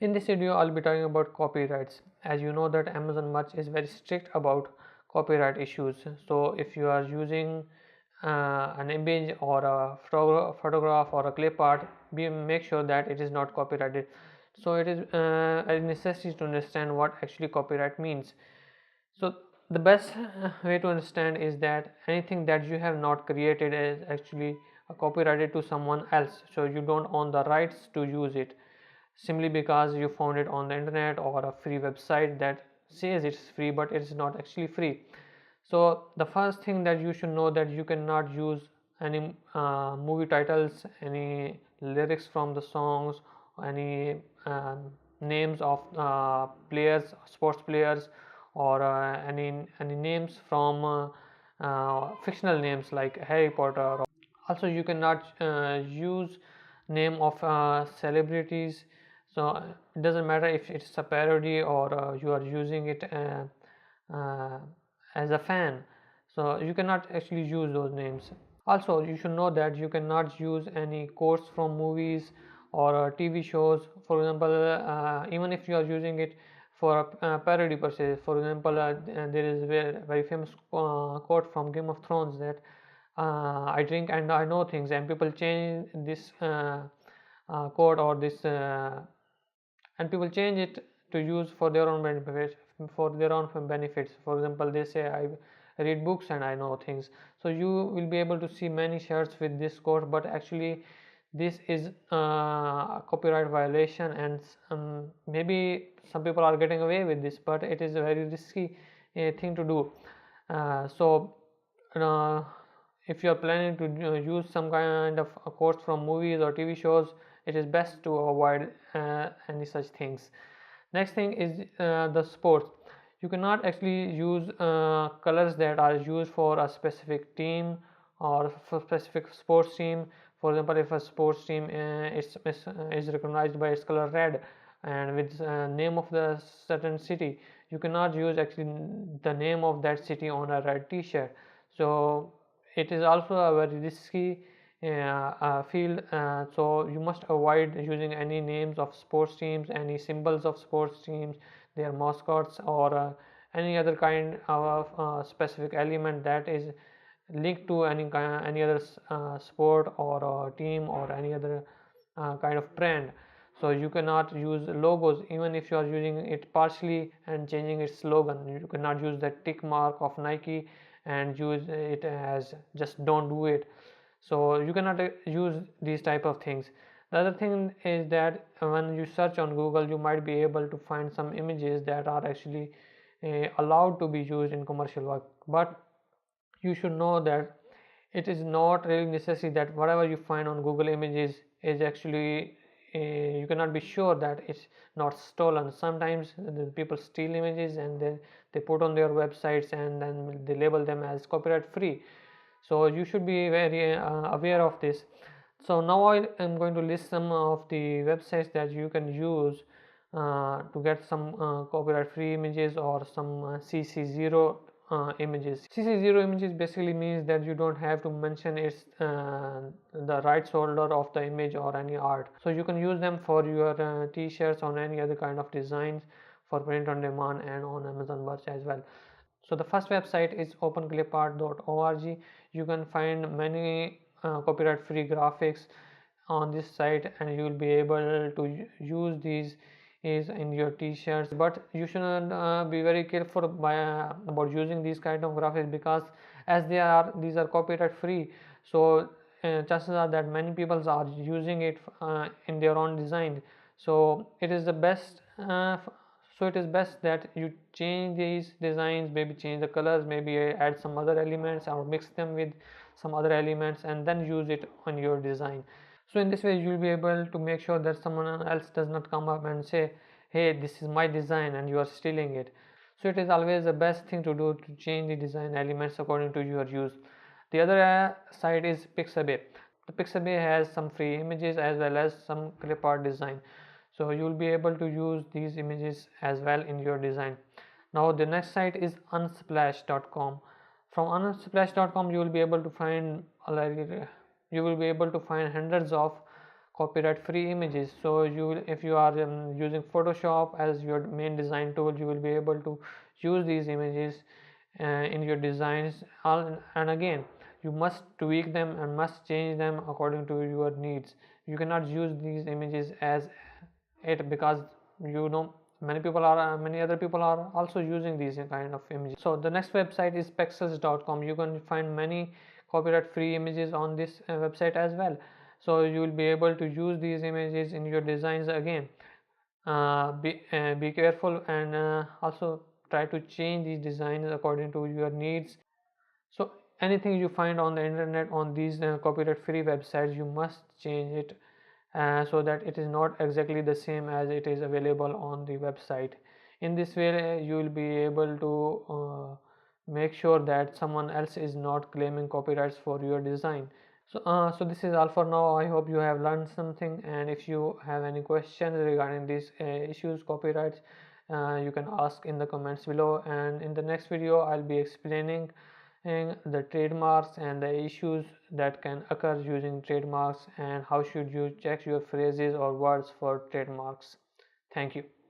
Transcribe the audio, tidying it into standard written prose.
In this video, I'll be talking about copyrights. As you know that Amazon Merch is very strict about copyright issues. So if you are using an image or a photograph or a clip art, make sure that it is not copyrighted. So it is a necessity to understand what actually copyright means. So the best way to understand is that anything that you have not created is actually copyrighted to someone else. So you don't own the rights to use it simply because you found it on the internet or a free website that says it's free, but it's not actually free. So the first thing that you should know that you cannot use any movie titles, any lyrics from the songs, any names of players, sports players, or any names from fictional names like Harry Potter. Also you cannot use name of celebrities. So it doesn't matter if it's a parody or you are using it uh, as a fan, so you cannot actually use those names. Also you should know that you cannot use any quotes from movies or TV shows. For example, even if you are using it for a parody purposes. For example, there is a very famous quote from Game of Thrones that I drink and I know things, and people change this quote or this and people change it to use for their own benefits. For example, they say I read books and I know things. So you will be able to see many shirts with this quote, but actually this is a copyright violation, and maybe some people are getting away with this, but it is a very risky thing to do. So uh, if you are planning to use some kind of quotes from movies or TV shows, it is best to avoid any such things. Next thing is the sports. You cannot actually use colors that are used for a specific team or for specific sports team. For example, if a sports team is recognized by its color red and with name of the certain city, you cannot use actually the name of that city on a red t-shirt. So it is also a very risky field. So you must avoid using any names of sports teams, any symbols of sports teams, their mascots, or any other kind of specific element that is linked to any other sport or team or any other kind of brand. So you cannot use logos even if you are using it partially and changing its slogan. You cannot use the tick mark of Nike and use it as just don't do it. So you cannot use these type of things. The other thing is that when you search on Google, you might be able to find some images that are actually allowed to be used in commercial work, but you should know that it is not really necessary that whatever you find on Google Images is actually you cannot be sure that it's not stolen. Sometimes the people steal images and then they put on their websites and then they label them as copyright free. So you should be very aware of this. So now I am going to list some of the websites that you can use to get some copyright free images or some CC0 images. CC0 images basically means that you don't have to mention it's the rights holder of the image or any art. So you can use them for your t-shirts or any other kind of designs for print on demand and on Amazon Merch as well. So the first website is openclipart.org. You can find many copyright free graphics on this site, and you will be able to use these is in your t-shirts. But you should be very careful about using these kind of graphics, because as these are copyright free, so chances are that many people are using it in their own design. So it is the best so it is best that you change these designs, maybe change the colors, maybe add some other elements or mix them with some other elements and then use it on your design. So in this way you will be able to make sure that someone else does not come up and say, hey, this is my design and you are stealing it. So it is always the best thing to do to change the design elements according to your use. The other side is Pixabay. The Pixabay has some free images as well as some clip art design, so you will be able to use these images as well in your design. Now the next site is unsplash.com. From unsplash.com you will be able to find hundreds of copyright free images. So you will, if you are using Photoshop as your main design tool, you will be able to use these images in your designs. And again, you must tweak them and must change them according to your needs. You cannot use these images as it, because you know many other people are also using these kind of images. So the next website is pexels.com. You can find many copyright free images on this website as well. So you will be able to use these images in your designs. Again, be careful, and also try to change these designs according to your needs. So anything you find on the internet on these copyright free websites, you must change it so that it is not exactly the same as it is available on the website. In this way, you will be able to make sure that someone else is not claiming copyrights for your design. So this is all for now. I hope you have learned something, and if you have any questions regarding these issues, copyrights, you can ask in the comments below. And in the next video, I'll be explaining the trademarks and the issues that can occur using trademarks, and how should you check your phrases or words for trademarks. Thank you.